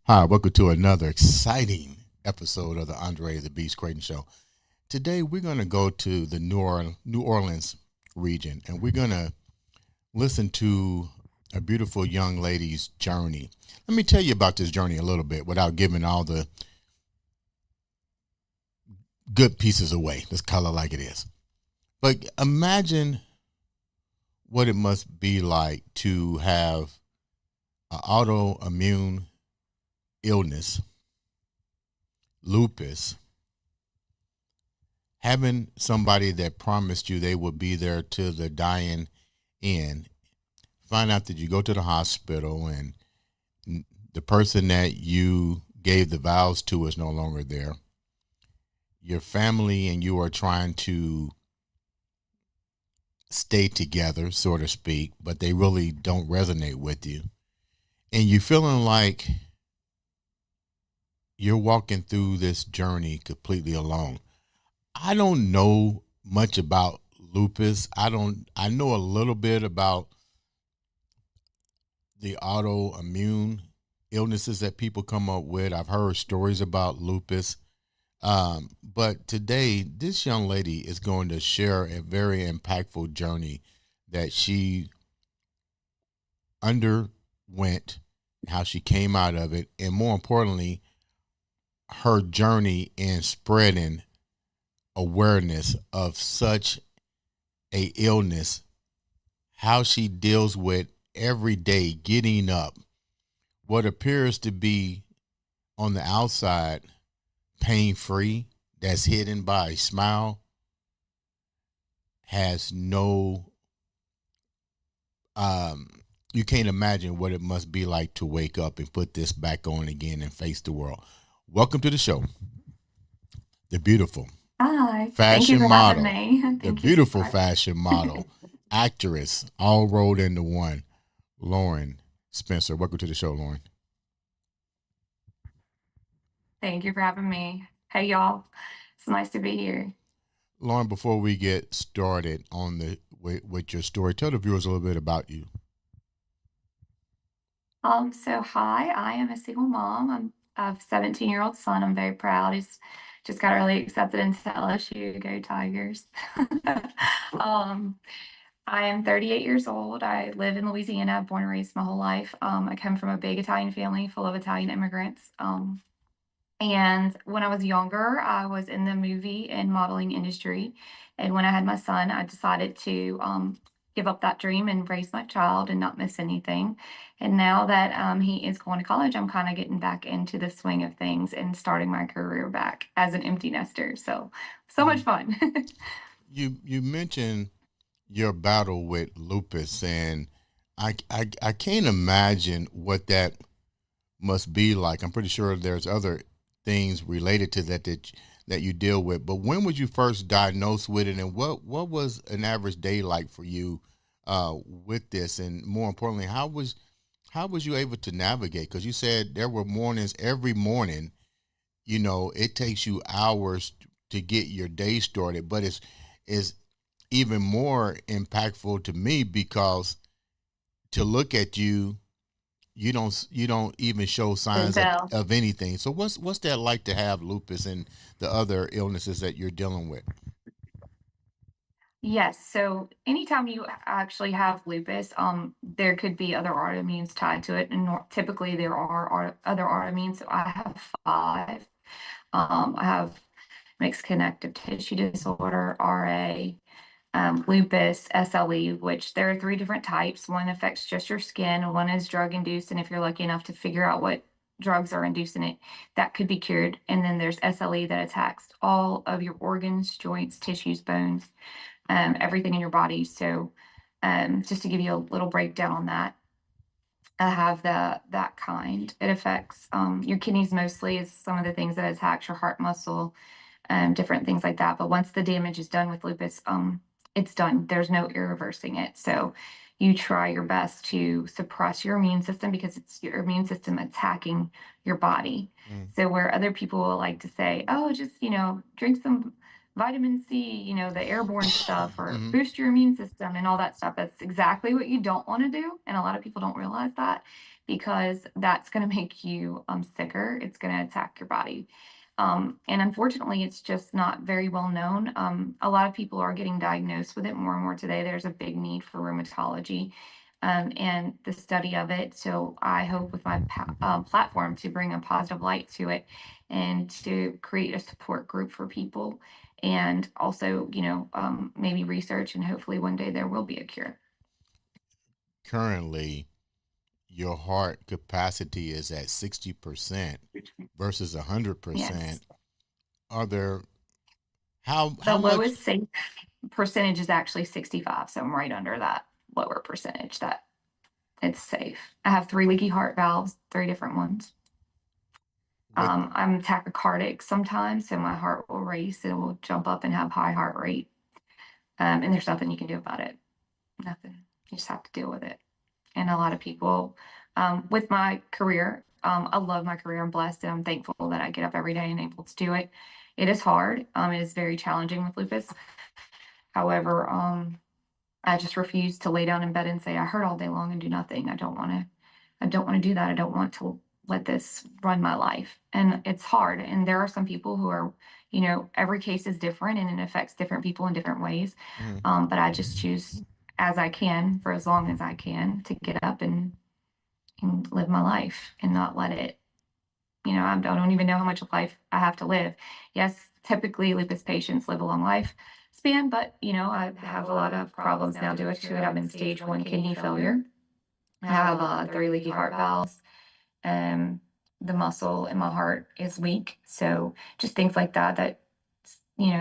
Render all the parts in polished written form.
Hi, welcome to another exciting episode of the Andre The Beast Crayton Show. Today, we're going to go to the New Orleans region, and we're going to listen to a beautiful young lady's journey. Let me tell you about this journey a little bit without giving all the good pieces away. Let's call it like it is. But imagine what it must be like to have an autoimmune illness, lupus, having somebody that promised you they would be there to the dying end, find out that you go to the hospital and the person that you gave the vows to is no longer there. Your family and you are trying to stay together, so to speak, but they really don't resonate with you. And you're feeling like you're walking through this journey completely alone. I don't know much about lupus. I know a little bit about the autoimmune illnesses that people come up with. I've heard stories about lupus. But today, this young lady is going to share a very impactful journey that she underwent, how she came out of it, and more importantly, her journey in spreading awareness of such a illness, how she deals with every day getting up, what appears to be on the outside pain-free, that's hidden by a smile, has no, you can't imagine what it must be like to wake up and put this back on again and face the world. Welcome to the show, the beautiful Hi, thank you fashion for having model, me. the Thank you so beautiful much. fashion model, actress, all rolled into one, Lauren Spencer. Welcome to the show, Lauren. Thank you for having me. Hey, y'all. It's nice to be here. Lauren, before we get started on with your story, tell the viewers a little bit about you. So hi, I am a single mom. I have a 17-year-old son. I'm very proud. He's just got really accepted into LSU. Go Tigers. Um, I am 38 years old. I live in Louisiana. I've born and raised my whole life. I come from a big Italian family full of Italian immigrants. And when I was younger, I was in the movie and modeling industry. And when I had my son, I decided to give up that dream and raise my child and not miss anything. And now that he is going to college, I'm kind of getting back into the swing of things and starting my career back as an empty nester. So much fun. You mentioned your battle with lupus, and I can't imagine what that must be like. I'm pretty sure there's other things related to that you deal with. But when was you first diagnosed with it, and what was an average day like for you with this? And more importantly, how was you able to navigate? Because you said there were mornings every morning. You know, it takes you hours to get your day started, but it's even more impactful to me because to look at you, you don't even show Can signs tell. of anything. So what's that like to have lupus and the other illnesses that you're dealing with? Yes. So anytime you actually have lupus, there could be other autoimmunes tied to it, and typically there are other autoimmunes. So I have five. I have mixed connective tissue disorder, RA, lupus, SLE, which there are three different types. One affects just your skin, and one is drug induced. And if you're lucky enough to figure out what drugs are inducing it, that could be cured. And then there's SLE that attacks all of your organs, joints, tissues, bones, everything in your body. So, just to give you a little breakdown on that, I have that kind. It affects your kidneys mostly is some of the things that attacks your heart muscle, different things like that. But once the damage is done with lupus, it's done. There's no reversing it. So you try your best to suppress your immune system because it's your immune system attacking your body. Mm, So where other people will like to say, oh, just, drink some vitamin C, the airborne stuff, or hmm. boost your immune system and all that stuff. That's exactly what you don't want to do. And a lot of people don't realize that because that's going to make you sicker. It's going to attack your body. And unfortunately, it's just not very well known. A lot of people are getting diagnosed with it more and more today. There's a big need for rheumatology and the study of it. So I hope with my platform to bring a positive light to it and to create a support group for people and also, maybe research and hopefully one day there will be a cure. Currently, your heart capacity is at 60% versus Yes. 100%. Are there The how much? lowest safe percentage is actually 65. So I'm right under that lower percentage that it's safe. I have three leaky heart valves, three different ones. What I'm tachycardic sometimes, so my heart will race. It will jump up and have high heart rate. And there's nothing you can do about it. Nothing. You just have to deal with it. And a lot of people, with my career, I love my career. I'm blessed and I'm thankful that I get up every day and able to do it. It is hard. It is very challenging with lupus. However, I just refuse to lay down in bed and say I hurt all day long and do nothing. I don't want to. I don't want to do that. I don't want to let this run my life. And it's hard. And there are some people who are, every case is different and it affects different people in different ways. mhm. But I just choose as I can for as long as I can to get up and live my life and not let it, I don't even know how much life I have to live. Yes, typically lupus patients live a long life span, but I have a lot of problems now due to it. I'm in stage one kidney failure. I have three leaky heart valves. Um, the muscle in my heart is weak. So just things like that,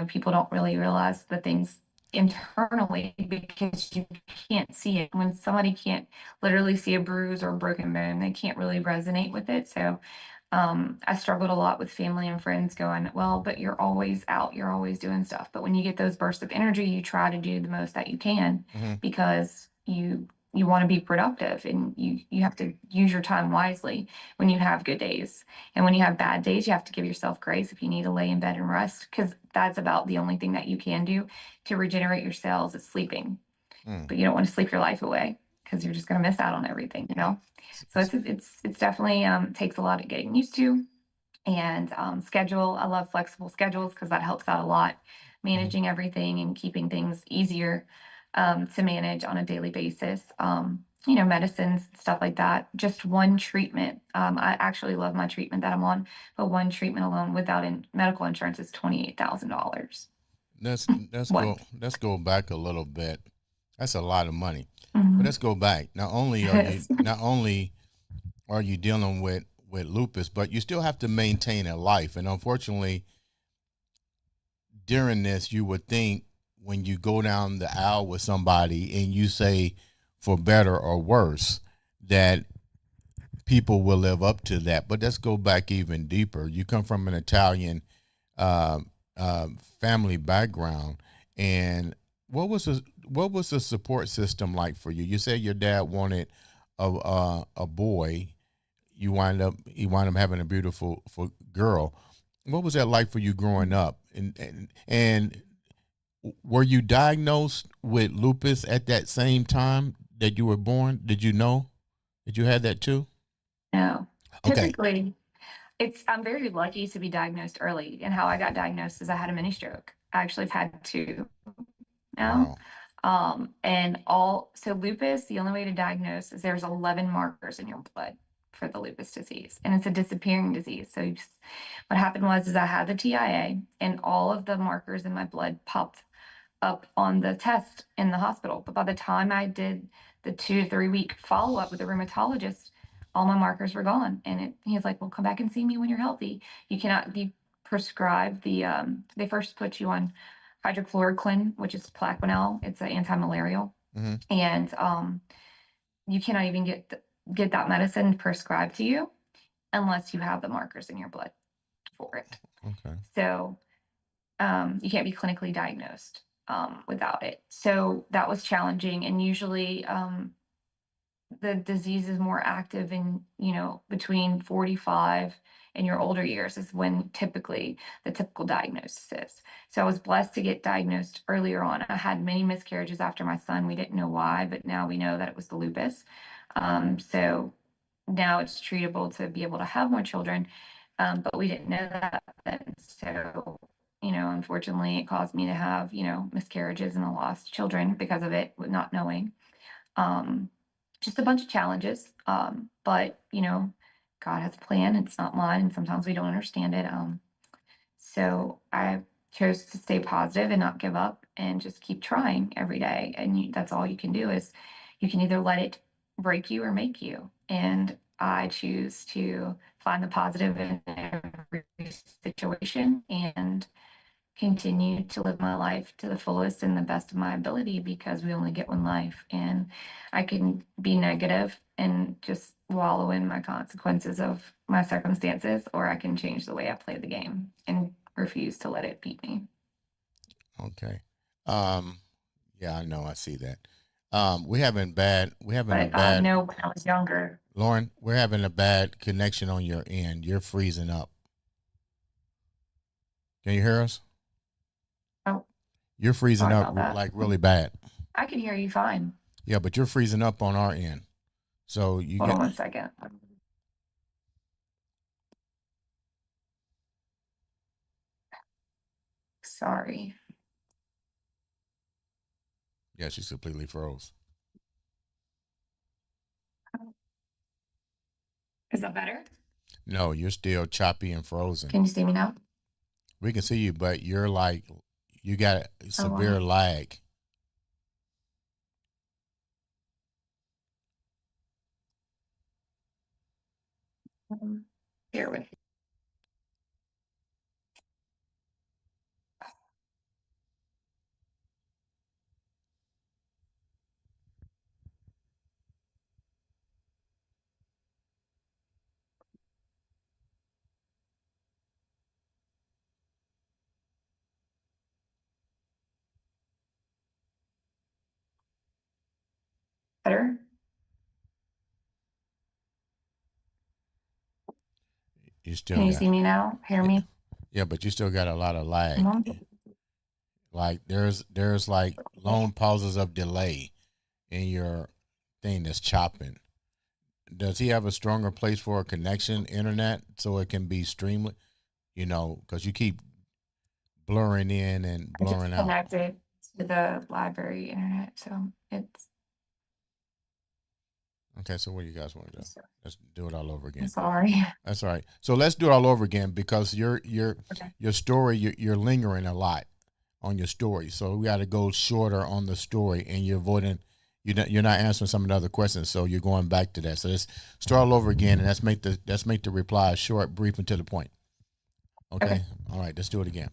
people don't really realize the things internally because you can't see it. When somebody can't literally see a bruise or a broken bone, they can't really resonate with it. So I struggled a lot with family and friends going, well, but you're always out, you're always doing stuff. But when you get those bursts of energy, you try to do the most that you can Hmm. because you want to be productive and you have to use your time wisely when you have good days. And when you have bad days, you have to give yourself grace if you need to lay in bed and rest, because that's about the only thing that you can do to regenerate your cells is sleeping. Mm. But you don't want to sleep your life away because you're just going to miss out on everything. S- So s- it's definitely takes a lot of getting used to. And schedule. I love flexible schedules because that helps out a lot, mhm. managing everything and keeping things easier to manage on a daily basis. Medicines, stuff like that. Just one treatment. I actually love my treatment that I'm on, but one treatment alone without medical insurance is $28,000. One. Let's go back a little bit. That's a lot of money. But Mhm. let's go back. Yes. Not only are you dealing with lupus, but you still have to maintain a life. And unfortunately, during this, you would think when you go down the aisle with somebody and you say for better or worse, that people will live up to that. But let's go back even deeper. You come from an Italian um, family background, and what was the support system like for you? You said your dad wanted a boy. You wind up having a beautiful girl. What was that like for you growing up? And were you diagnosed with lupus at that same time that you were born? Did you know that you had that too? No. Okay. Typically, I'm very lucky to be diagnosed early. And how I got diagnosed is I had a mini stroke. I actually have had two now. Wow. So lupus, the only way to diagnose is there's 11 markers in your blood for the lupus disease, and it's a disappearing disease. What happened was, is I had the TIA, and all of the markers in my blood popped up on the test in the hospital. But by the time I did the 2 to 3 week follow up with a rheumatologist, all my markers were gone. And he's like, "Well, come back and see me when you're healthy. You cannot be prescribed they first put you on hydrochloroquine, which is Plaquenil. It's an anti-malarial, Hmm. and you cannot even get that medicine prescribed to you unless you have the markers in your blood for it. Okay. So you can't be clinically diagnosed. without it. So that was challenging. And usually, the disease is more active in, between 45 and your older years is when typically the typical diagnosis is. So I was blessed to get diagnosed earlier on. I had many miscarriages after my son. We didn't know why, but now we know that it was the lupus. So now it's treatable to be able to have more children. But we didn't know that then. So, unfortunately, it caused me to have, miscarriages and I lost children because of it, with not knowing. Um, just a bunch of challenges. But God has a plan. It's not mine, and sometimes we don't understand it. So I chose to stay positive and not give up, and just keep trying every day. And that's all you can do is you can either let it break you or make you. And I choose to find the positive in every situation and continue to live my life to the fullest and the best of my ability, because we only get one life. And I can be negative and just wallow in my consequences of my circumstances, or I can change the way I play the game and refuse to let it beat me. Okay. Um, yeah, I know. I see that. We're having a But I bad, know when I was younger. Lauren, we're having a bad connection on your end. You're freezing up. Can you hear us? Oh, You're freezing sorry up about that. like really bad. I can hear you fine. Yeah, but you're freezing up on our end. So you Hold on get, one second. Sorry. yeah, she's completely froze. Is that better? No, you're still choppy and frozen. Can you see me now? We can see you, but you're like, you got Oh, severe wow. lag. Here with better. You still Can you got, see me now? Hear yeah, me? yeah, but you still got a lot of lag. Mhm. Like there's like long pauses of delay in your thing that's chopping. Does he have a stronger place for a connection, internet, so it can be streamlit? Because you keep blurring in and I just blurring out. connected to the library internet, so it's. Okay, so what do you guys want to do? Let's do it all over I'm again. sorry. That's all right. So let's do it all over again because your your Okay. your story you're lingering a lot on your story. So we got to go shorter on the story, and you're avoiding. You're not answering some of the other questions, so you're going back to that. So let's start all over again, and let's make the reply short, brief, and to the point. Okay. Okay. All right. Let's do it again.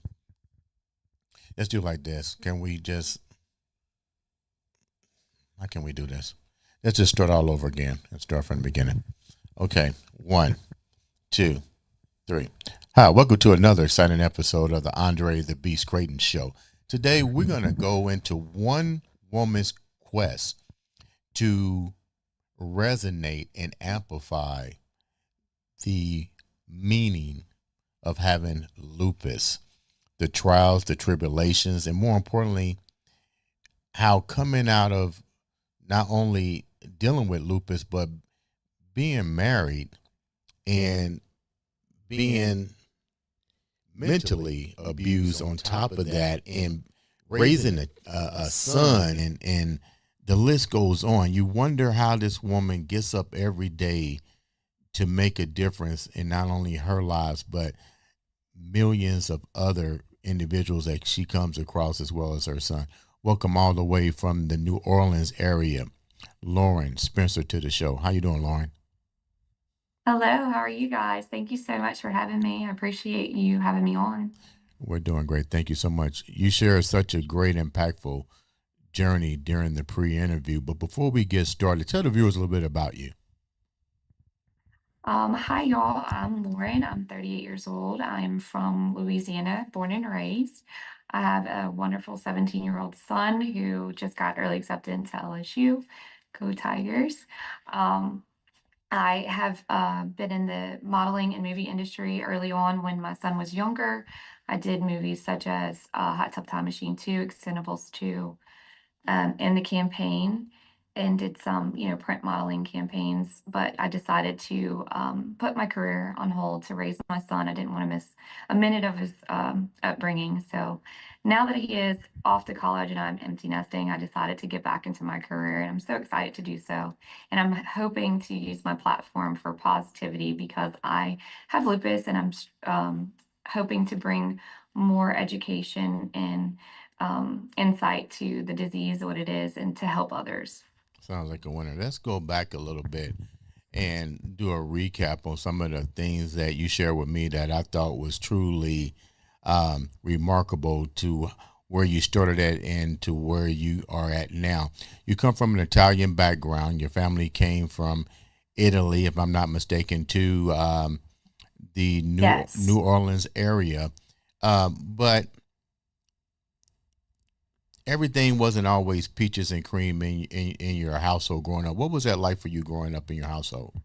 Let's do it like this. Can we just? How can we do this? Let's just start all over again and start from the beginning. Okay. 1, 2, 3. Hi, welcome to another exciting episode of the Andre The Beast Crayton Show. Today, we're going to go into one woman's quest to resonate and amplify the meaning of having lupus, the trials, the tribulations, and more importantly, how coming out of not only dealing with lupus, but being married and being mentally abused on top of that, and raising a son, and the list goes on. You wonder how this woman gets up every day to make a difference in not only her lives, but millions of other individuals that she comes across, as well as her son. Welcome all the way from the New Orleans area, Lauren Spencer, to the show. How you doing, Lauren? Hello, how are you guys? Thank you so much for having me. I appreciate you having me on. We're doing great. Thank you so much. You share such a great, impactful journey during the pre-interview. But before we get started, tell the viewers a little bit about you. Hi, y'all. I'm Lauren. I'm 38 years old. I'm from Louisiana, born and raised. I have a wonderful 17-year-old son who just got early accepted into LSU. Go Tigers. Um, I have been in the modeling and movie industry early on when my son was younger. I did movies such as Hot Tub Time Machine 2, Expendables 2, in the campaign and did some, print modeling campaigns. But I decided to put my career on hold to raise my son. I didn't want to miss a minute of his upbringing. So now that he is off to college and I'm empty nesting, I decided to get back into my career, and I'm so excited to do so. And I'm hoping to use my platform for positivity because I have lupus, and I'm hoping to bring more education and insight to the disease, what it is, and to help others. Sounds like a winner. Let's go back a little bit and do a recap on some of the things that you shared with me that I thought was truly remarkable to where you started at and to where you are at now. You come from an Italian background. Your family came from Italy, if I'm not mistaken, to the New Yes. Orleans area. But everything wasn't always peaches and cream in your household growing up. What was that like for you growing up in your household?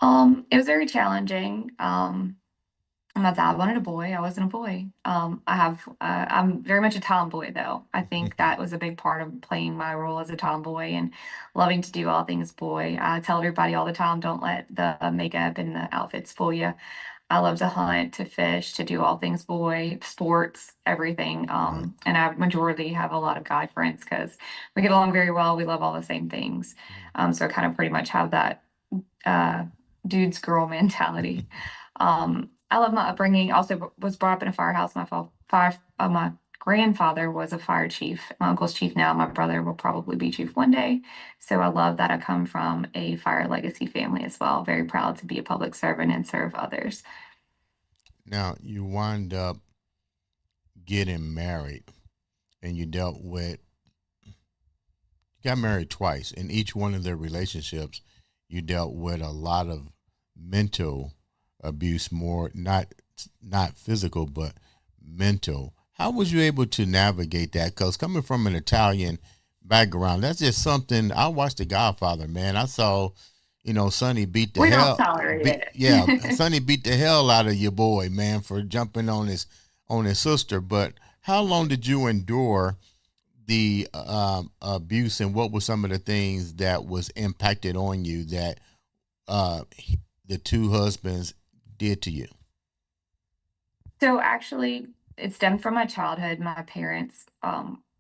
It was very challenging. My dad wanted a boy. I wasn't a boy. I'm very much a tomboy, though. I think that was a big part of playing my role as a tomboy and loving to do all things boy. I tell everybody all the time, don't let the makeup and the outfits fool you. I love to hunt, to fish, to do all things boy, sports, everything. Right. And I majority have a lot of guy friends because we get along very well. We love all the same things. So I kind of pretty much have that uh, dude's girl mentality. I love my upbringing. Also, was brought up in a firehouse. My grandfather was a fire chief. My uncle's chief now. My brother will probably be chief one day. So I love that I come from a fire legacy family as well. Very proud to be a public servant and serve others. Now you wind up getting married, and you dealt with you got married twice. In each one of their relationships, you dealt with a lot of mental abuse, more not physical, but mental. How was you able to navigate that? Because coming from an Italian background, that's just something. I watched The Godfather, man. I saw, Sonny beat the We don't hell, tolerate yeah, it. Sonny beat the hell out of your boy, man, for jumping on his sister. But how long did you endure the abuse, and what were some of the things that was impacted on you that uh, the two husbands did to you? So actually, it stemmed from my childhood. My parents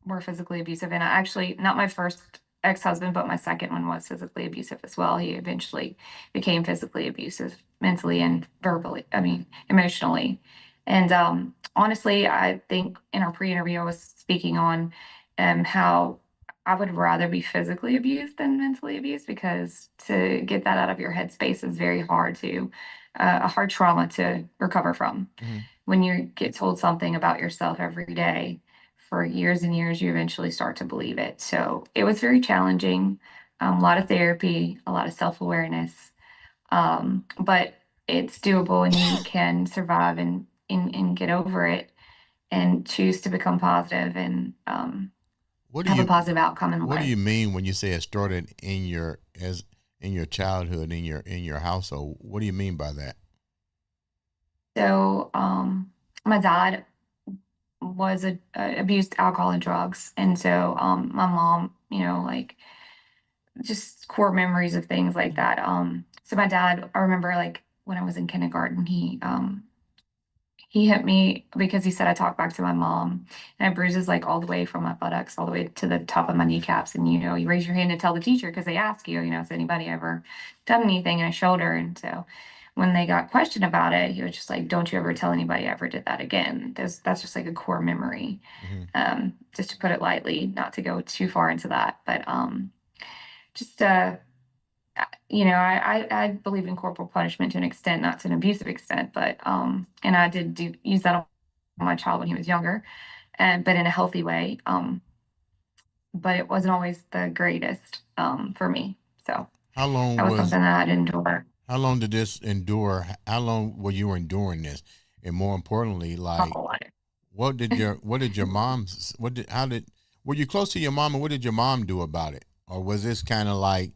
were physically abusive, and I actually, not my first ex-husband, but my second one was physically abusive as well. He eventually became physically abusive, mentally and verbally. I mean, emotionally. And honestly, I think in our pre-interview, I was speaking on how I would rather be physically abused than mentally abused because to get that out of your headspace is very hard to a hard trauma to recover from Mm-hmm. when you get told something about yourself every day for years and years, you eventually start to believe it. So it was very challenging, a lot of therapy, a lot of self awareness, but it's doable and you can survive and get over it and choose to become positive and What do have a you positive outcome in What do life. you mean when you say it started in your childhood, in your household? What do you mean by that? So my dad was abused alcohol and drugs, and so my mom, like just core memories of things like that. So my dad, I remember like when I was in kindergarten, he hit me because he said I talked back to my mom, and I had bruises like all the way from my buttocks all the way to the top of my kneecaps. And you raise your hand to tell the teacher because they ask you, has anybody ever done anything in a shoulder? And so when they got questioned about it, he was just like, "Don't you ever tell anybody I ever did that again." That's just like a core memory. Mm-hmm. Just to put it lightly, not to go too far into that, but just I believe in corporal punishment to an extent, not to an abusive extent, but and I did do use that on my child when he was younger, and but in a healthy way. But it wasn't always the greatest for me. So How long that was was something that I had to endure how long did this endure? How long were you enduring this? And more importantly, my like, whole life. what did your mom's what did how did were you close to your mom, and what did your mom do about it? Or was this kind of like,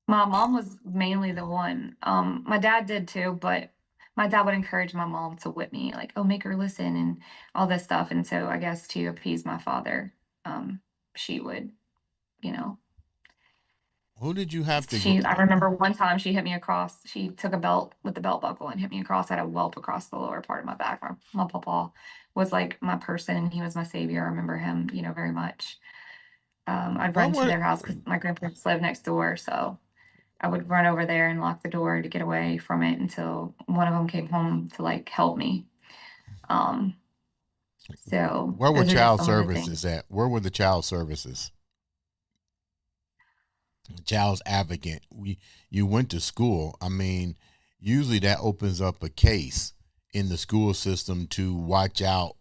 My mom was mainly the one. My dad did too, but my dad would encourage my mom to whip me, like, "Oh, make her listen," and all this stuff. And so I guess to appease my father, she would, you know, who did you have to I remember one time she hit me across, she took a belt with the belt buckle and hit me across. I had a welt across the lower part of my back. My papa was like my person and he was my savior. I remember him, very much. I'd what run to were their house because my grandparents lived next door. So I would run over there and lock the door to get away from it until one of them came home to like help me. Um, so where were those are just child some of the things. services at? Where were the child services? Child's advocate. You went to school. I mean, usually that opens up a case in the school system to watch out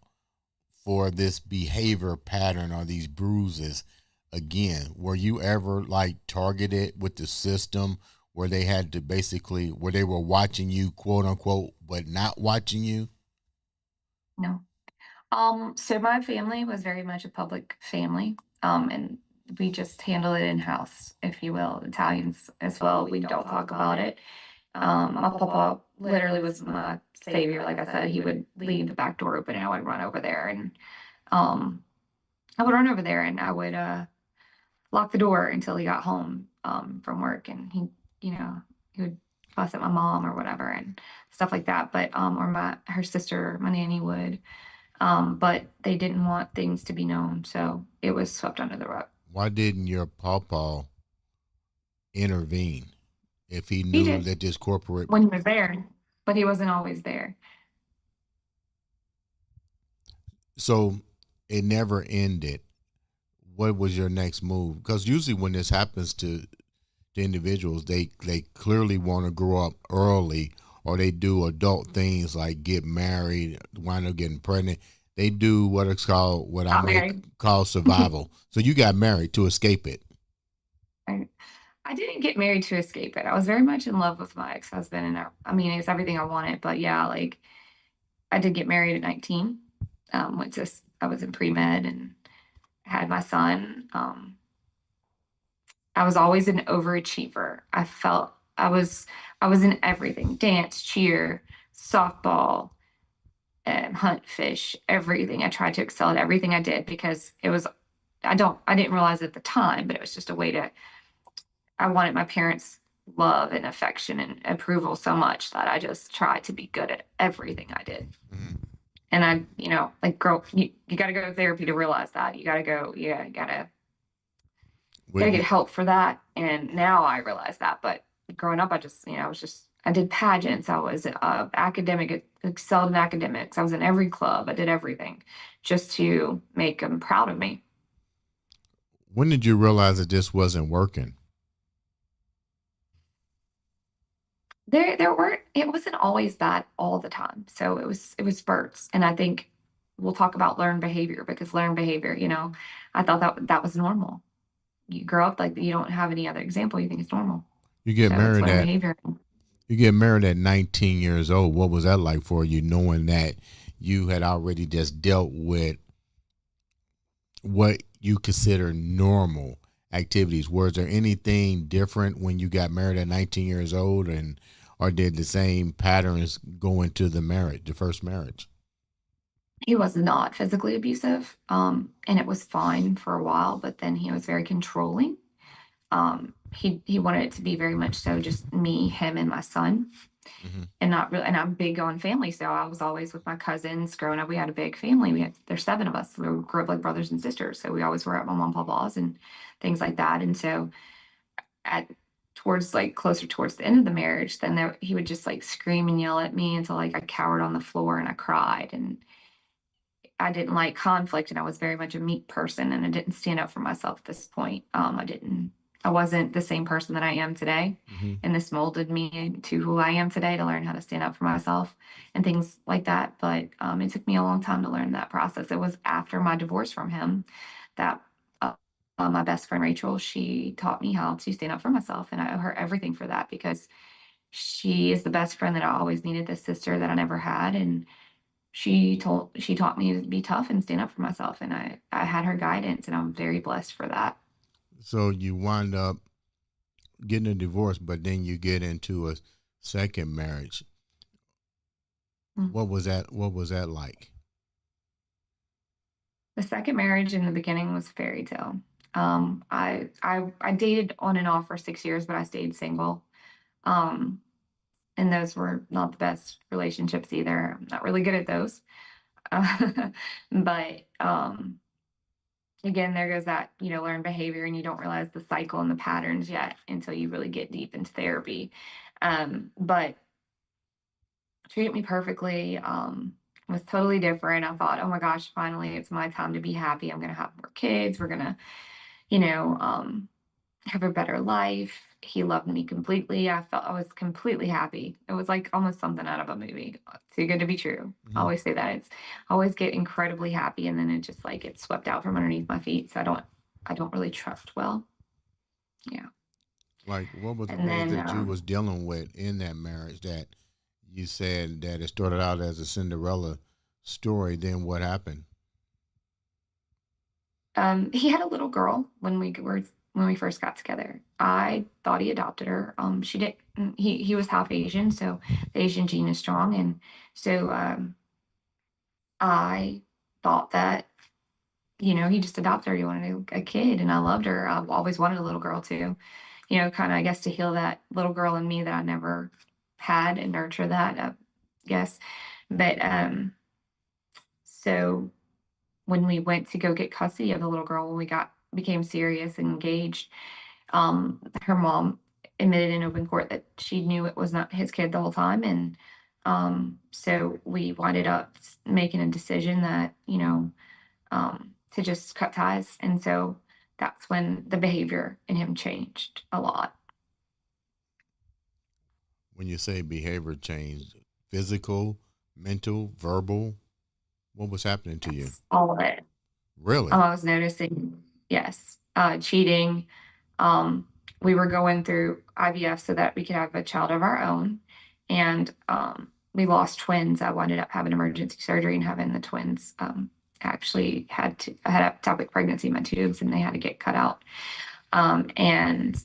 for this behavior pattern or these bruises again. Were you ever like targeted with the system where they had to basically where they were watching you, quote unquote, but not watching you? No. So my family was very much a public family, and we just handle it in house, if you will. Italians as well. We don't talk about it. My papa literally was my savior. Like I said, he would leave the back door open, and I would run over there, and um, I would lock the door until he got home from work, and he would fuss at my mom or whatever and stuff like that. But or my her sister, my nanny would. But they didn't want things to be known, so it was swept under the rug. Why didn't your pawpaw intervene if he He knew did that this corporate? when he was there, but he wasn't always there. So it never ended. What was your next move? Because usually when this happens to individuals, they clearly want to grow up early, or they do adult things like get married, wind up getting pregnant. They do what it's called, what I Got may married. call survival. So you got married to escape it. I, I didn't get married to escape it. I was very much in love with my ex-husband, and I mean, it's everything I wanted. But yeah, like I did get married at 19. I was in pre-med and had my son. I was always an overachiever. I was in everything: dance, cheer, softball, hunt, fish, everything. I tried to excel at everything I did because I didn't realize at the time, but it was just a way to, I wanted my parents' love and affection and approval so much that I just tried to be good at everything I did. Mhm. And like you got to go to therapy to realize that. You gotta get With help for that. And now I realize that. But growing up, I did pageants. I was academic, excelled in academics. I was in every club. I did everything just to make them proud of me. when did you realize that this wasn't working? It wasn't always bad all the time. So it was spurts. And I think we'll talk about learned behavior because learned behavior, I thought that was normal. You grow up like you don't have any other example. You think it's normal. You get So it's married learned at behavior. you get married at 19 years old. What was that like for you, knowing that you had already just dealt with what you consider normal activities? Was there anything different when you got married at 19 years old, and or did the same patterns go into the marriage, the first marriage? He was not physically abusive, and it was fine for a while, but then he was very controlling. He wanted it to be very much so just me, him, and my son, Hmm. and not really. And I'm big on family, so I was always with my cousins. Growing up, we had a big family. There's seven of us. We grew up like brothers and sisters, so we always were at my mom and papa's and things like that. And so at towards like closer towards the end of the marriage, then he would just like scream and yell at me until like I cowered on the floor and I cried. And I didn't like conflict and I was very much a meek person and I didn't stand up for myself at this point. I wasn't the same person that I am today. Hmm. And this molded me to who I am today to learn how to stand up for myself and things like that. But it took me a long time to learn that process. It was after my divorce from him that my best friend Rachel, she taught me how to stand up for myself. And I owe her everything for that because she is the best friend that I always needed, this sister that I never had. And she taught me to be tough and stand up for myself, and I had her guidance, and I'm very blessed for that. So you wind up getting a divorce, but then you get into a second marriage. Mm. What was that? What was that like? The second marriage in the beginning was fairy tale. I dated on and off for 6 years, but I stayed single. Um, and those were not the best relationships either. I'm not really good at those. But again, there goes that, learned behavior, and you don't realize the cycle and the patterns yet until you really get deep into therapy. But treated me perfectly. Was totally different. I thought, oh my gosh, finally it's my time to be happy. I'm gonna have more kids. We're gonna, you know, um, have a better life. He loved me completely. I felt I was completely happy. It was like almost something out of a movie. Too good to be true. I Mhm. always say that. I always get incredibly happy, and then it just like gets swept out from underneath my feet. So I don't really trust well. Yeah. Like, what were the And things then that you was dealing with in that marriage that you said that it started out as a Cinderella story? Then what happened? he had a little girl when we first got together. I thought he adopted her. She did. He was half Asian, so the Asian gene is strong, and so I thought that he just adopted her. He wanted a kid, and I loved her. I've always wanted a little girl too. Kind of I guess to heal that little girl in me that I never had and nurture that. Guess, but so when we went to go get custody of the little girl, when we got became serious and engaged, her mom admitted in open court that she knew it was not his kid the whole time, and so we winded up making a decision that to just cut ties, and so that's when the behavior in him changed a lot. When you say behavior changed, physical, mental, verbal, what was happening to you? Yes, all of it. Really? I was noticing, yes, cheating. Um, we were going through IVF so that we could have a child of our own, and we lost twins. I ended up having emergency surgery and having the twins. Actually, I had ectopic pregnancy in my tubes, and they had to get cut out. And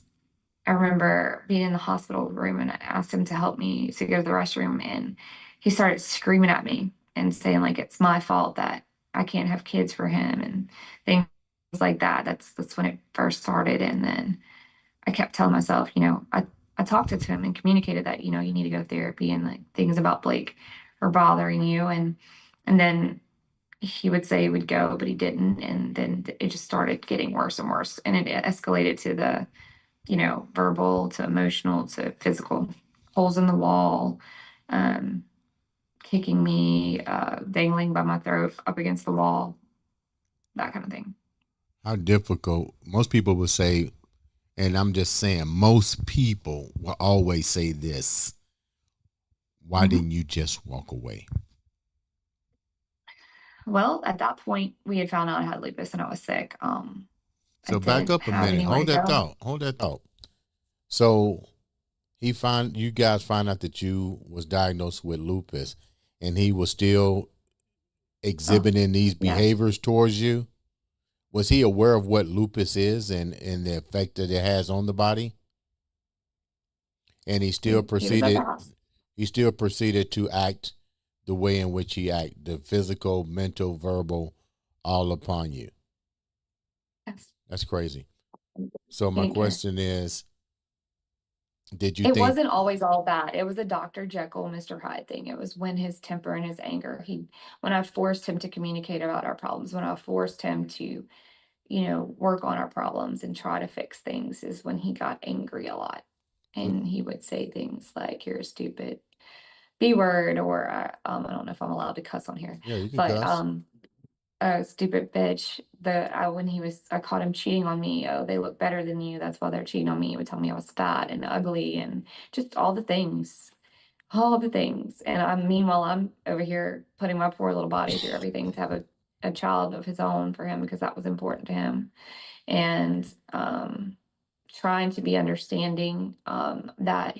I remember being in the hospital room, and I asked him to help me to go to the restroom, and he started screaming at me and saying like it's my fault that I can't have kids for him and things like that. That's when it first started, and then I kept telling myself, I talked to him and communicated that you need to go to therapy, and like things about Blake are bothering you, and then he would say he would go, but he didn't, and then it just started getting worse and worse, and it escalated to the verbal to emotional to physical, holes in the wall, um, kicking me, dangling by my throat up against the wall, that kind of thing. How difficult? Most people would say, and I'm just saying, most people will always say this: why Mhm. didn't you just walk away? Well, at that point, we had found out I had lupus and I was sick. I So back didn't up a have minute. anywhere to Hold that go. thought. Hold that thought. So you guys find out that you was diagnosed with lupus, and he was still Oh, exhibiting these yes, behaviors towards you. Was he aware of what lupus is and the effect that it has on the body? And he was at the house. he still proceeded to act the way in which he acted, the physical, mental, verbal, all upon you. Yes, That's crazy. So he my didn't care. question is, did you It think wasn't always all bad. It was a Dr. Jekyll, Mr. Hyde thing. It was when his temper and his anger, when I forced him to communicate about our problems, when I forced him to, work on our problems and try to fix things, is when he got angry a lot. And he would say things like, "You're a stupid B word," or I don't know if I'm allowed to cuss on here, yeah, you can but cuss. stupid bitch. When I caught him cheating on me. Oh, they look better than you. That's why they're cheating on me. He would tell me I was fat and ugly and just all the things. And meanwhile, I'm over here putting my poor little body through everything to have a child of his own for him because that was important to him. And trying to be understanding that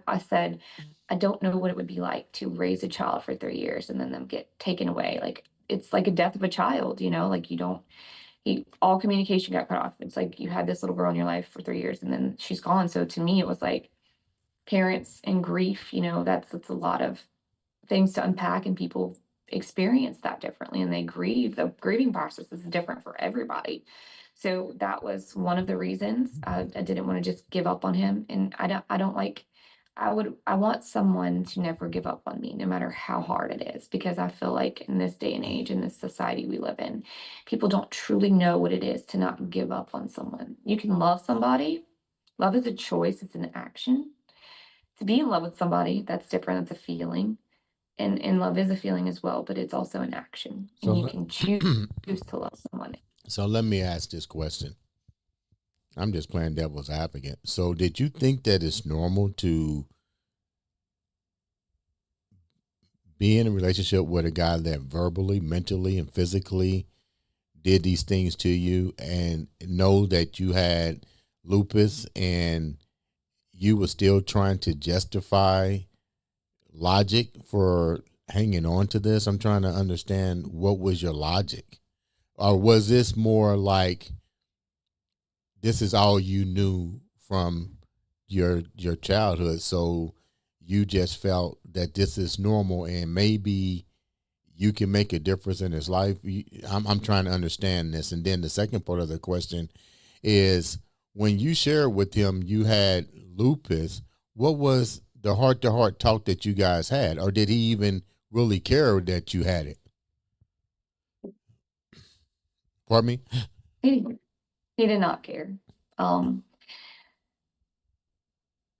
I said, I don't know what it would be like to raise a child for 3 years and then them get taken away. Like it's like a death of a child, like you don't all communication got cut off. It's like you had this little girl in your life for 3 years and then she's gone. So to me, it was like parents and grief, that's a lot of things to unpack, and people experience that differently and they grieve. The grieving process is different for everybody. So that was one of the reasons I didn't want to just give up on him. And I don't like, I want someone to never give up on me, no matter how hard it is, because I feel like in this day and age, in this society we live in, people don't truly know what it is to not give up on someone. You can love somebody. Love is a choice, it's an action. To be in love with somebody, that's different. That's a feeling. And love is a feeling as well, but it's also an action. So And you let, can choose to love someone. so let me ask this question. I'm just playing devil's advocate. So did you think that it's normal to be in a relationship with a guy that verbally, mentally, and physically did these things to you, and know that you had lupus and you were still trying to justify logic for hanging on to this? I'm trying to understand, what was your logic? Or was this more like this is all you knew from your childhood, so you just felt that this is normal and maybe you can make a difference in his life? I'm trying to understand this. And then the second part of the question is, when you shared with him you had lupus, what was the heart to heart talk that you guys had? Or did he even really care that you had it? Pardon me? He, he did not care. Um,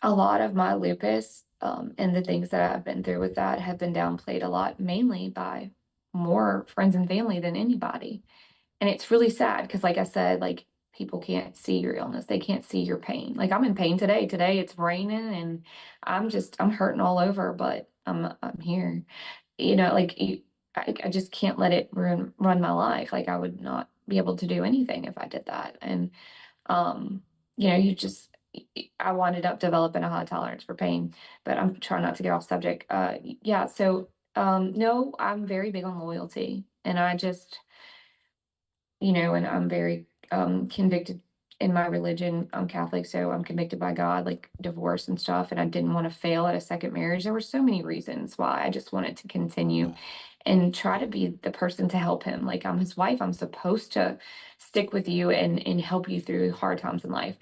a lot of my lupus, and the things that I've been through with that have been downplayed a lot, mainly by more friends and family than anybody. And it's really sad because, like I said, like people can't see your illness. They can't see your pain. Like I'm in pain today. Today it's raining and I'm hurting all over, but I'm here. Like I just can't let it run my life. Like I would not be able to do anything if I did that. And um, you just I wound up developing a high tolerance for pain, but I'm trying not to get off subject. Yeah, so no, I'm very big on loyalty, and I just and I'm very convicted in my religion. I'm Catholic, so I'm convicted by God, like divorce and stuff. And I didn't want to fail at a second marriage. There were so many reasons why I just wanted to continue and try to be the person to help him. Like I'm his wife. I'm supposed to stick with you and help you through hard times in life.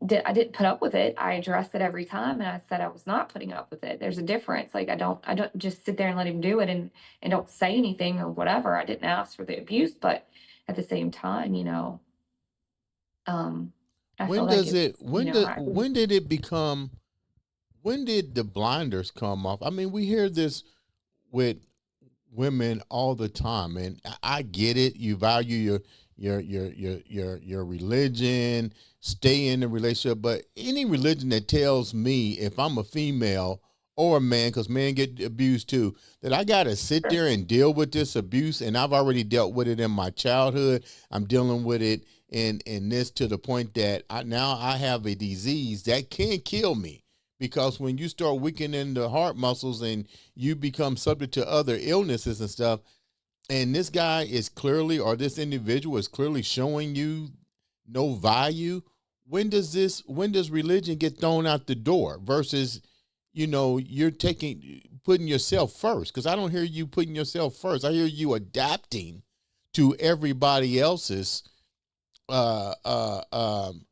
I didn't put up with it. I addressed it every time, and I said I was not putting up with it. There's a difference. Like I don't just sit there and let him do it and don't say anything or whatever. I didn't ask for the abuse, but at the same time, um, I feel When like does it's, it when did it become, when did the blinders come off? I mean, we hear this with women all the time, and I get it. You value your religion, stay in the relationship, but any religion that tells me, if I'm a female or a man, because men get abused too, that I got to sit there and deal with this abuse, and I've already dealt with it in my childhood. I'm dealing with it in this, to the point that now I have a disease that can kill me, because when you start weakening the heart muscles and you become subject to other illnesses and stuff, and this guy is clearly, or this individual is clearly showing you no value, when does religion get thrown out the door versus, you're putting yourself first? Because I don't hear you putting yourself first. I hear you adapting to everybody else's uh uh um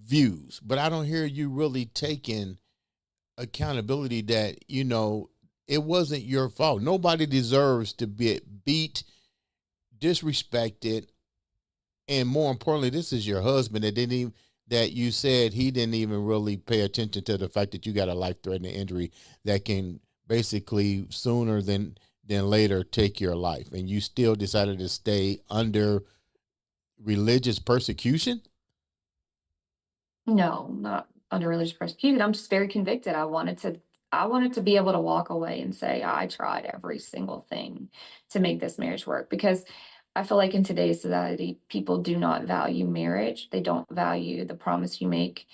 views, but I don't hear you really taking accountability that, it wasn't your fault. Nobody deserves to be beat, disrespected, and more importantly, this is your husband that didn't even, that you said he didn't even really pay attention to the fact that you got a life-threatening injury that can basically sooner than later take your life, and you still decided to stay under religious persecution. no, not under religious persecution. I'm just very convicted. I wanted to be able to walk away and say I tried every single thing to make this marriage work, because I feel like in today's society, people do not value marriage. They don't value the promise you make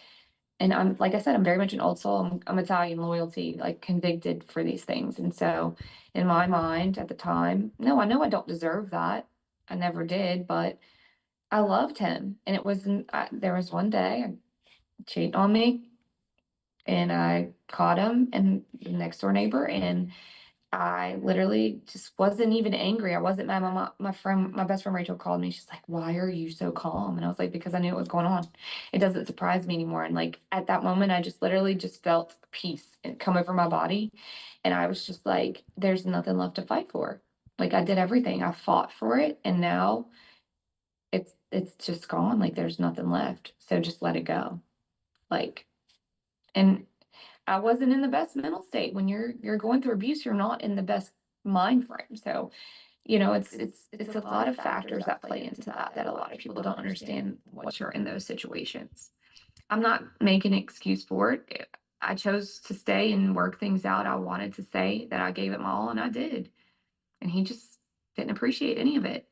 And I'm, like I said, I'm very much an old soul. I'm Italian loyalty, like convicted for these things. And so in my mind at the time, no, I know I don't deserve that. I never did, but I loved him. And it wasn't, there was one day I cheated on me and I caught him and the next door neighbor. And I literally just wasn't even angry. I wasn't mad. My friend, my best friend Rachel called me. She's like, "Why are you so calm?" And I was like, "Because I knew what was going on. It doesn't surprise me anymore." And like at that moment, I just literally just felt peace and come over my body, and I was just like, "There's nothing left to fight for." Like I did everything. I fought for it, and now it's just gone. Like there's nothing left. So just let it go. Like, and I wasn't in the best mental state. When you're going through abuse, you're not in the best mind frame. So, it's a lot of factors that play into that a lot of people don't understand once you're in those situations. I'm not making an excuse for it. I chose to stay and work things out. I wanted to say that I gave it my all and I did. And he just didn't appreciate any of it.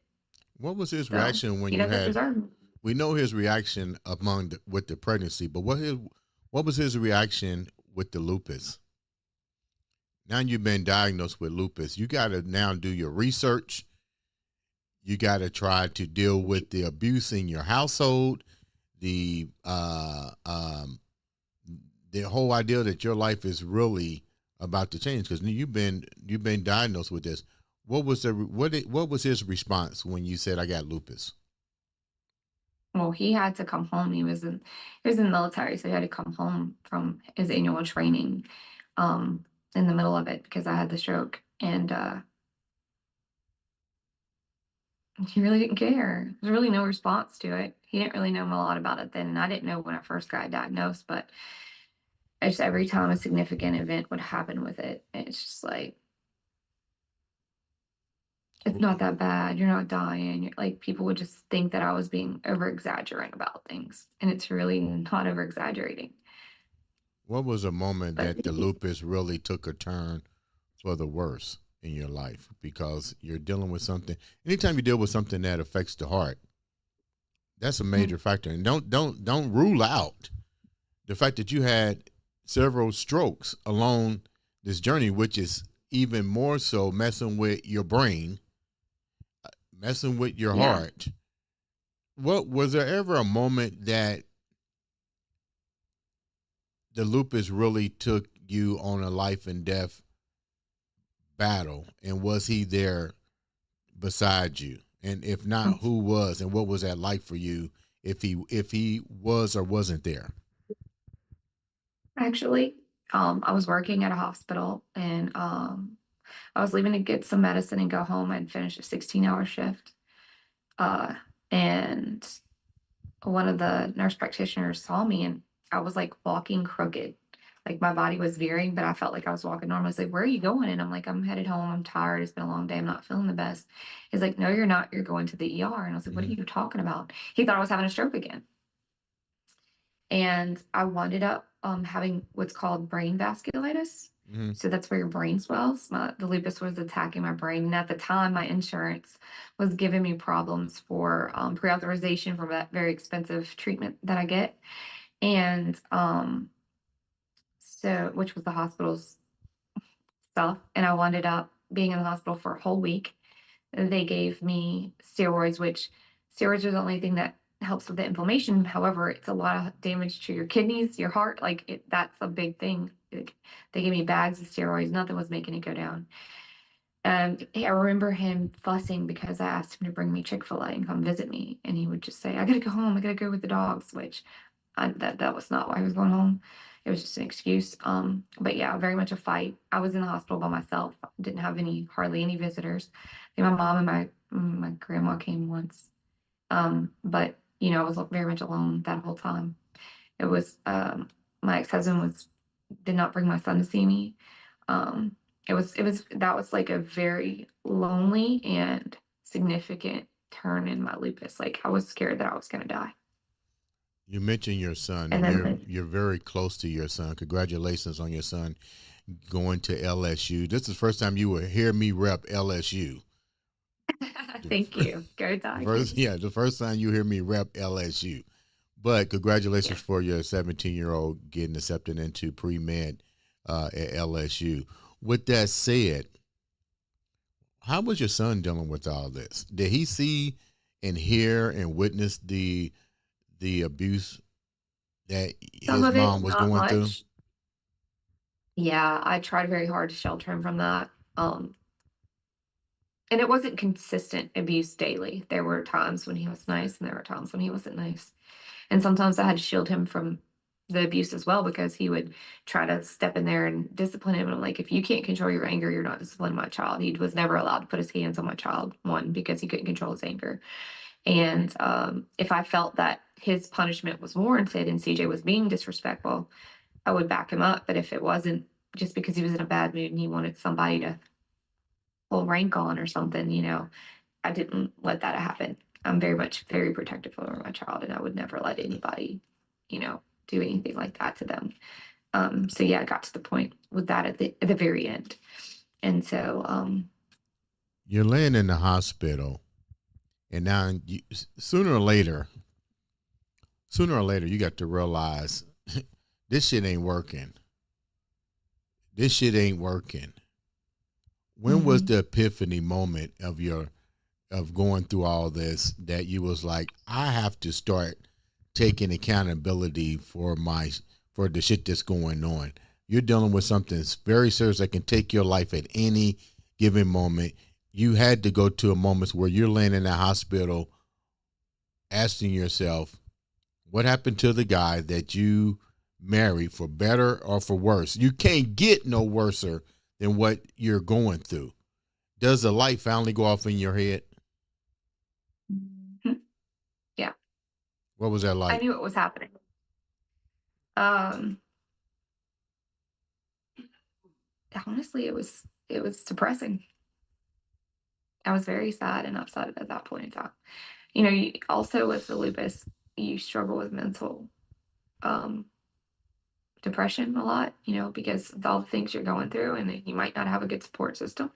What was his So reaction when he you doesn't had? deserve me. We know his reaction with the pregnancy, but what was his reaction with the lupus? Now you've been diagnosed with lupus. You got to now do your research. You got to try to deal with the abuse in your household, the the whole idea that your life is really about to change because you've been diagnosed with this. What was his response when you said I got lupus? Well, he had to come home. He was in the military, so he had to come home from his annual training in the middle of it because I had the stroke. And he really didn't care. There's really no response to it. He didn't really know a lot about it then, and I didn't know when I first got diagnosed, but it's just every time a significant event would happen with it, it's just like it's not that bad. You're not dying. Like people would just think that I was being over exaggerating about things, and it's really not over exaggerating. What was a moment But that the lupus really took a turn for the worse in your life? Because you're dealing with something. Anytime you deal with something that affects the heart, that's a major factor. And don't rule out the fact that you had several strokes along this journey, which is even more so messing with your brain, messing with your yeah, heart. What was there ever a moment that the lupus really took you on a life and death battle, and was he there beside you? And if not, who was, and what was that like for you if he was or wasn't there? actually, I was working at a hospital, and I was leaving to get some medicine and go home and finish a 16-hour shift. Uh, and one of the nurse practitioners saw me and I was like walking crooked. Like my body was veering, but I felt like I was walking normal. He's like, "Where are you going?" And I'm like, "I'm headed home. I'm tired. It's been a long day. I'm not feeling the best." He's like, "No, you're not. You're going to the ER." And I was like, "What are Mm-hmm. you talking about?" He thought I was having a stroke again. And I wound up having what's called brain vasculitis. Mm-hmm. So that's where your brain swells. The lupus was attacking my brain. And at the time, my insurance was giving me problems for pre-authorization for that very expensive treatment that I get. And so, which was the hospital's stuff. And I wound up being in the hospital for a whole week. They gave me steroids, which steroids are the only thing that helps with the inflammation. However, it's a lot of damage to your kidneys, your heart. That's a big thing. Like, they gave me bags of steroids. Nothing was making it go down. And I remember him fussing because I asked him to bring me Chick-fil-A and come visit me. And he would just say, "I gotta go home. I gotta go with the dogs," which that was not why I was going home. It was just an excuse. But yeah, very much a fight. I was in the hospital by myself. Didn't have hardly any visitors. I think my mom and my grandma came once. But I was very much alone that whole time. It was my ex-husband was did not bring my son to see me. Um, it was that was like a very lonely and significant turn in my lupus. Like I was scared that I was gonna die. You mentioned your son, And and you're then you're very close to your son. Congratulations on your son going to LSU. This is the first time you will hear me rep LSU. The thank you. Go first, Tigers. yeah, the first time you hear me rep LSU. But congratulations Yeah. for your 17-year-old getting accepted into pre med at LSU. With that said, how was your son dealing with all this? Did he see and hear and witness the abuse that Some his of it, mom was not going through? much. Yeah, I tried very hard to shelter him from that. And it wasn't consistent abuse daily. There were times when he was nice and there were times when he wasn't nice. And sometimes I had to shield him from the abuse as well because he would try to step in there and discipline him. And I'm like, if you can't control your anger, you're not disciplining my child. He was never allowed to put his hands on my child, one, because he couldn't control his anger. And if I felt that his punishment was warranted and CJ was being disrespectful, I would back him up. But if it wasn't, just because he was in a bad mood and he wanted somebody to pull rank on or something, I didn't let that happen. I'm very much very protective over my child, and I would never let anybody, you know, do anything like that to them. So yeah, I got to the point with that at the very end, and so You're laying in the hospital, and now sooner or later, you got to realize this shit ain't working. This shit ain't working. When was mhm. the epiphany moment of going through all this that you was like, I have to start taking accountability for the shit that's going on. You're dealing with something that's very serious that can take your life at any given moment. You had to go to a moment where you're laying in the hospital asking yourself, what happened to the guy that you married, for better or for worse? You can't get no worser than what you're going through. Does the light finally go off in your head? Mhm. Yeah, What was that I like? knew it was happening. Um, Honestly, it was depressing. I was very sad and upset at that point in time. Also with the lupus, you struggle with mental um depression a lot, because of all the things you're going through, and you might not have a good support system.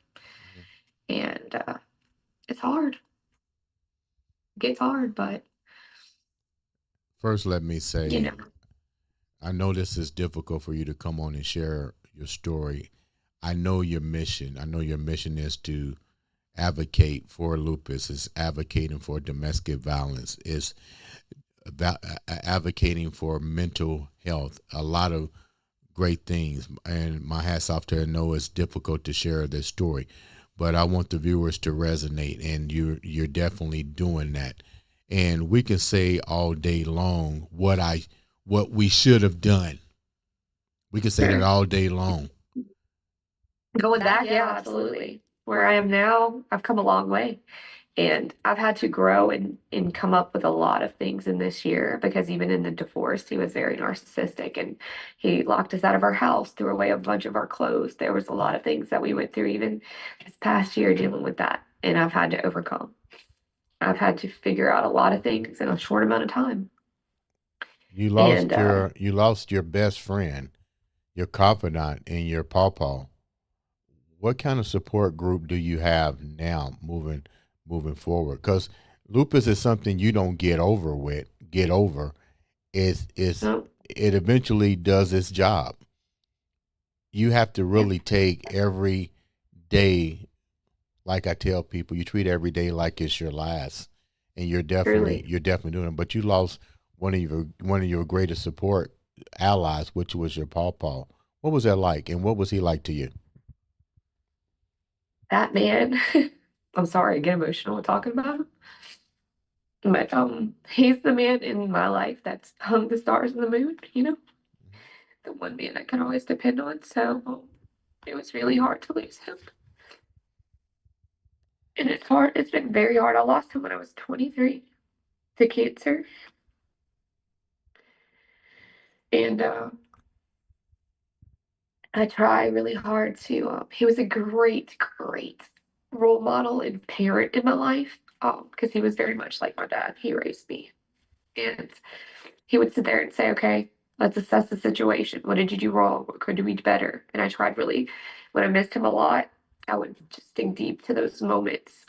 And it's hard. It gets hard, but First, let me you know, say, I know this is difficult for you to come on and share your story. I know your mission. I know your mission is to advocate for lupus, is advocating for domestic violence, is about advocating for mental health. A lot of great things. And my hat's off to her. I know it's difficult to share this story, but I want the viewers to resonate, and you're definitely doing that. And we can say all day long what we should have done. We can say that sure. all day long. Going back, yeah, absolutely. Where I am now, I've come a long way. And I've had to grow and come up with a lot of things in this year because even in the divorce, he was very narcissistic and he locked us out of our house, threw away a bunch of our clothes. There was a lot of things that we went through even this past year dealing with that. And I've had to overcome. I've had to figure out a lot of things in a short amount of time. And You lost your best friend, your confidant, and your pawpaw. What kind of support group do you have now moving forward? Because lupus is something you don't get over. It's no, it eventually does its job. You have to yeah, really take every day, like I tell people, you treat every day like it's your last, and truly. you're definitely doing it. But you lost one of your greatest support allies, which was your pawpaw. What was that like, and what was he like to you? That man, I'm sorry, I get emotional talking about him. But he's the man in my life that's hung the stars and the moon, the one man I can always depend on. So it was really hard to lose him. And it's hard. It's been very hard. I lost him when I was 23 to cancer. And I try really hard to, he was a great, great role model and parent in my life because he was very much like my dad. He raised me. And he would sit there and say, okay, let's assess the situation. What did you do wrong? What could we do better? And I tried really, when I missed him a lot, I would just dig deep to those moments.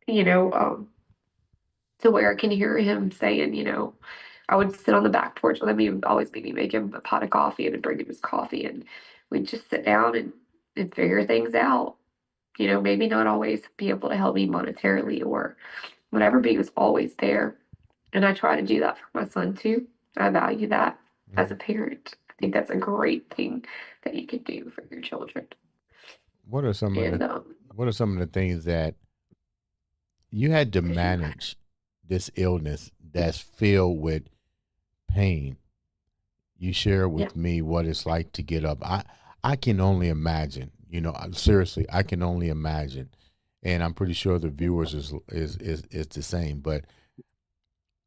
You know, um, to where I can hear him saying, I would sit on the back porch with him. He would always make me make him a pot of coffee and I'd bring him his coffee and we'd just sit down and figure things out. Maybe not always be able to help me monetarily or whatever, but he was always there. And I try to do that for my son too. I value that as a Mhm. parent. I think that's a great thing that you can do for your children. What are some of And the What are some of the things that you had to because you, manage this illness that's filled with pain? You share yeah, with me what it's like to get up. I can only imagine. Seriously, I can only imagine, and I'm pretty sure the viewers is the same. But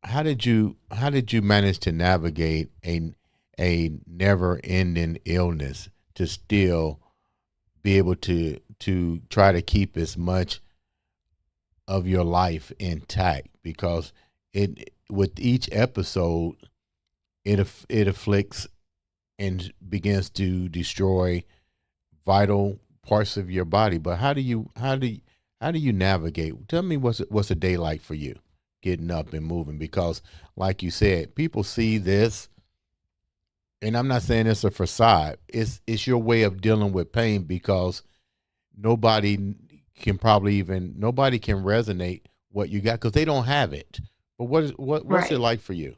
how did you manage to navigate a never ending illness to still be able to try to keep as much of your life intact? Because it with each episode it afflicts and begins to destroy vital parts of your body. But how do you navigate? Tell me what's a day like for you, getting up and moving? Because like you said, people see this, and I'm not saying it's a facade. It's your way of dealing with pain, because nobody nobody can resonate what you got because they don't have it. But what's it right. like for you?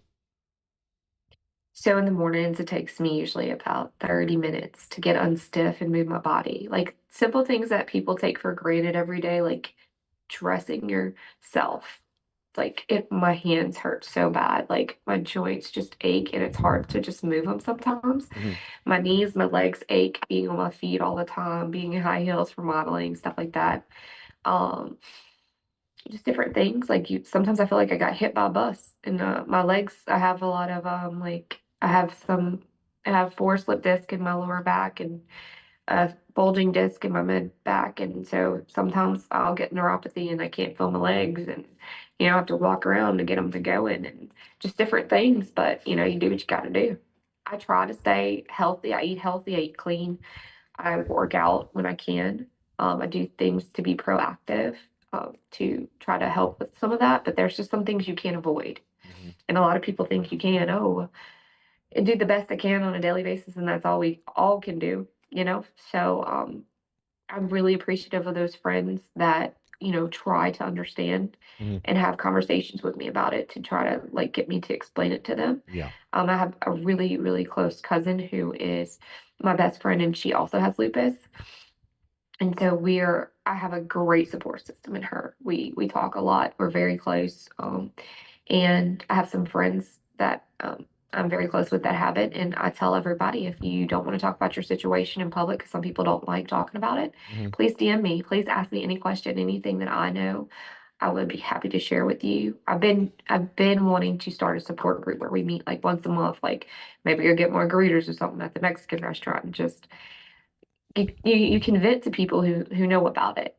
So in the mornings, it takes me usually about 30 minutes to get unstiff and move my body. Like simple things that people take for granted every day, like dressing yourself. Like my hands hurt so bad. Like my joints just ache and it's hard to just move them sometimes. Hmm. My knees, my legs ache being on my feet all the time, being in high heels for modeling, stuff like that. Um, just different things. Like sometimes I feel like I got hit by a bus and my legs, I have a lot of I have four slip disc in my lower back and a bulging disc in my mid back. And so sometimes I'll get neuropathy and I can't feel my legs and, I have to walk around to get them to go in and just different things. But, you do what you got to do. I try to stay healthy. I eat healthy. I eat clean. I work out when I can. I do things to be proactive to try to help with some of that, but there's just some things you can't avoid. Hmm. And a lot of people think you can, and do the best I can on a daily basis, and that's all we all can do. So I'm really appreciative of those friends that, try to understand Hmm. and have conversations with me about it to try to like get me to explain it to them. Yeah. I have a really, really close cousin who is my best friend, and she also has lupus. And so I have a great support system in her. We talk a lot. We're very close. And I have some friends that I'm very close with that have it. And I tell everybody, if you don't want to talk about your situation in public, because some people don't like talking about it, Hmm. please DM me. Please ask me any question, anything that I know. I would be happy to share with you. I've been wanting to start a support group where we meet like once a month, like maybe you'll get more greeters or something at the Mexican restaurant and just you can vent to people who know about it.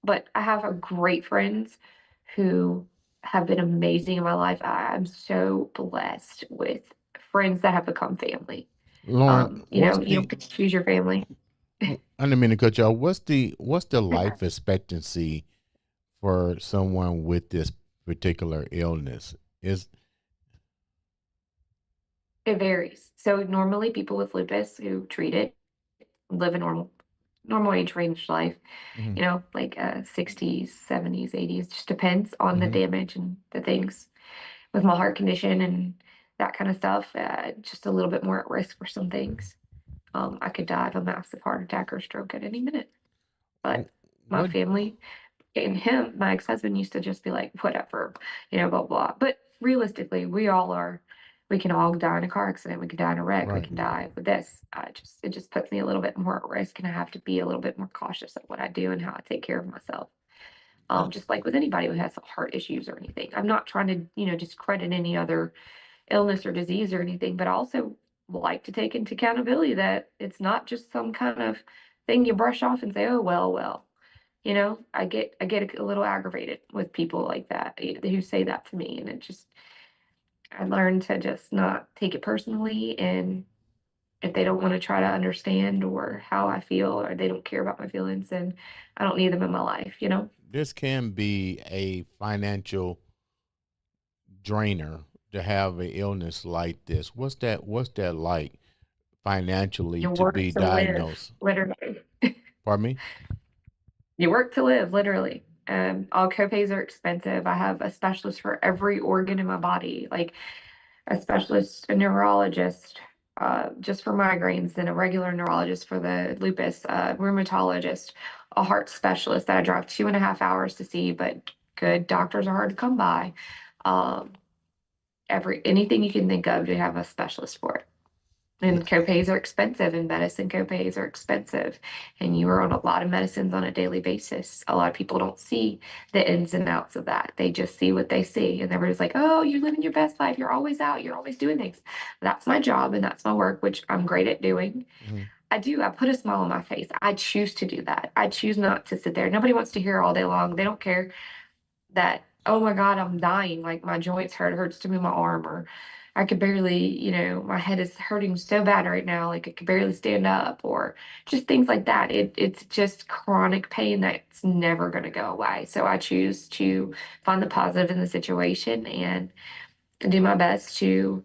But I have a great friends who have been amazing in my life. I'm so blessed with friends that have become family. Lauren, You don't get to choose your family. I didn't mean to cut you off. What's the life expectancy for someone with this particular illness? Is It varies. So normally people with lupus who treat it live a normal age range life, Hmm. like 60s, 70s, 80s, just depends on the Hmm. damage and the things. With my heart condition and that kind of stuff, just a little bit more at risk for some things. I could die of a massive heart attack or stroke at any minute. But my what? family and him, my ex-husband used to just be like, whatever, blah, blah. But realistically, we can all die in a car accident. We could die in a wreck. We Right. can die with this. It just puts me a little bit more at risk and I have to be a little bit more cautious of what I do and how I take care of myself. Uh, Just like with anybody who has heart issues or anything. I'm not trying to, discredit any other illness or disease or anything, but I also like to take into accountability that it's not just some kind of thing you brush off and say, oh, well, well. I get a little aggravated with people like that who say that to me, and I learned to just not take it personally. And if they don't want to try to understand or how I feel, or they don't care about my feelings, then I don't need them in my life. this can be a financial drainer to have an illness like this. What's that like financially You to work be to live, diagnosed? literally. Pardon me? You work to live, literally. All copays are expensive. I have a specialist for every organ in my body, like a specialist, a neurologist, just for migraines, and a regular neurologist for the lupus, rheumatologist, a heart specialist that I drive 2.5 hours to see, but good doctors are hard to come by. Um, anything you can think of to have a specialist for it. And copays are expensive, and medicine copays are expensive. And you are on a lot of medicines on a daily basis. A lot of people don't see the ins and outs of that. They just see what they see. And everybody's like, oh, you're living your best life. You're always out. You're always doing things. That's my job and that's my work, which I'm great at doing. Hmm. I do. I put a smile on my face. I choose to do that. I choose not to sit there. Nobody wants to hear all day long. They don't care that, oh my God, I'm dying. Like my joints hurt, hurts to move my arm, or I could barely, my head is hurting so bad right now, like I could barely stand up, or just things like that. It's just chronic pain that's never going to go away. So I choose to find the positive in the situation and do my best to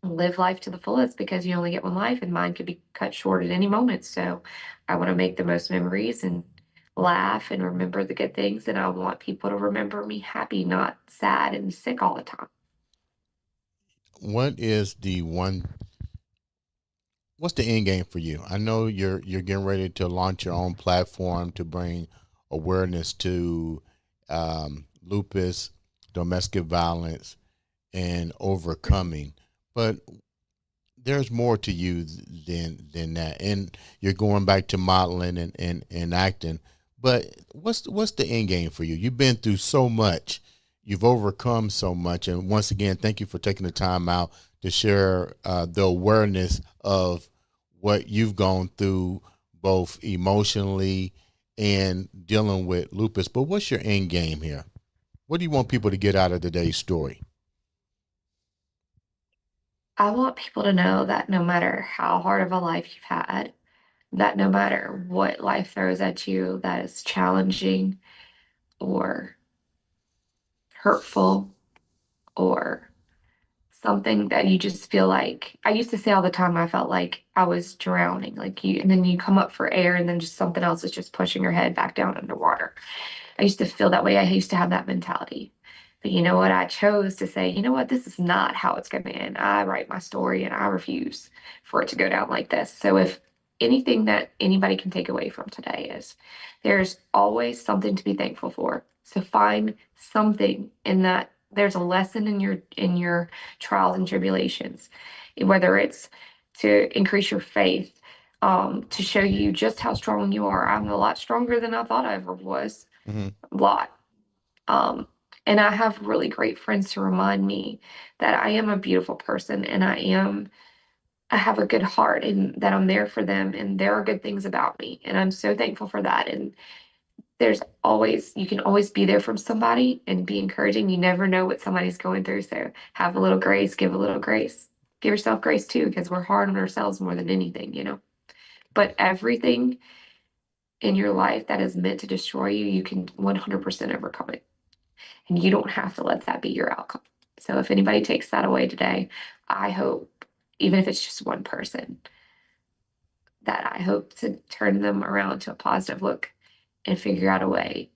live life to the fullest, because you only get one life and mine could be cut short at any moment. So I want to make the most memories and laugh and remember the good things. And I want people to remember me happy, not sad and sick all the time. What is the one? What's the end game for you? I know you're getting ready to launch your own platform to bring awareness to lupus, domestic violence, and overcoming. But there's more to you than that, and you're going back to modeling and acting. But what's the end game for you? You've been through so much, you've overcome so much, and once again, thank you for taking the time out to share the awareness of what you've gone through, both emotionally and dealing with lupus. But what's your end game here? What do you want people to get out of today's story? I want people to know that no matter how hard of a life you've had, that no matter what life throws at you that is challenging or hurtful or something that you just feel like, I used to say all the time, I felt like I was drowning, like you, and then you come up for air and then just something else is just pushing your head back down underwater. I used to feel that way. I used to have that mentality. But you know what? I chose to say, you know what? This is not how it's going to end. I write my story and I refuse for it to go down like this. So if anything that anybody can take away from today is there's always something to be thankful for. So find something in that. There's a lesson in your trials and tribulations, whether it's to increase your faith, to show you just how strong you are. I'm a lot stronger than I thought I ever was. Mm-hmm. A lot. Um, and I have really great friends to remind me that I am a beautiful person and I have a good heart and that I'm there for them and there are good things about me. And I'm so thankful for that. And you can always be there from somebody and be encouraging. You never know what somebody's going through. So have a little grace, give a little grace. Give yourself grace too, because we're hard on ourselves more than anything. But everything in your life that is meant to destroy you, you can 100% overcome it. And you don't have to let that be your outcome. So if anybody takes that away today, I hope, even if it's just one person, that I hope to turn them around to a positive look and figure out a way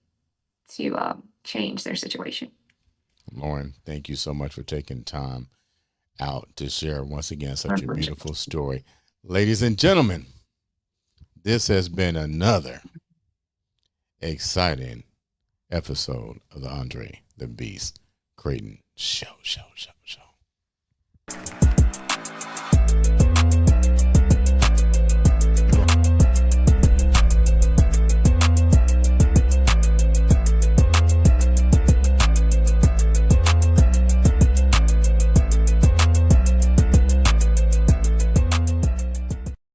to change their situation. Lauren, thank you so much for taking time out to share once again such a beautiful story. Ladies and gentlemen, this has been another exciting episode of the Andre the Beast Crayton Show.